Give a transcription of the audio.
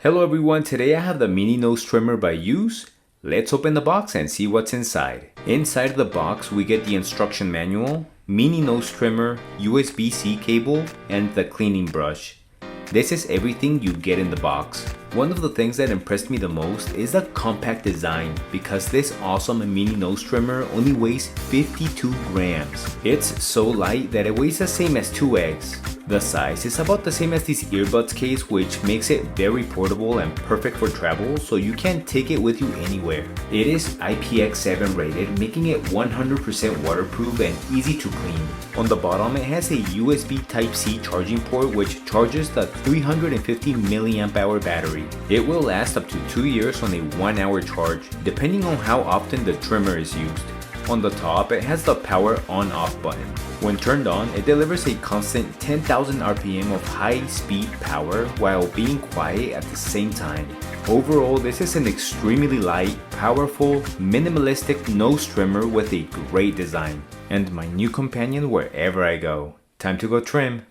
Hello everyone, today I have the mini nose trimmer by Yoose. Let's open the box and see what's inside. Inside of the box we get the instruction manual, mini nose trimmer, USB-C cable, and the cleaning brush. This is everything you get in the box. One of the things that impressed me the most is the compact design because this awesome mini nose trimmer only weighs 52 grams. It's so light that it weighs the same as 2 eggs. The size is about the same as this earbuds case, which makes it very portable and perfect for travel, so you can take it with you anywhere. It is IPX7 rated, making it 100% waterproof and easy to clean. On the bottom it has a USB Type-C charging port which charges the 350 mAh battery. It will last up to 2 years on a 1-hour charge, depending on how often the trimmer is used. On the top, it has the power on-off button. When turned on, it delivers a constant 10,000 RPM of high-speed power while being quiet at the same time. Overall, this is an extremely light, powerful, minimalistic nose trimmer with a great design, and my new companion wherever I go. Time to go trim!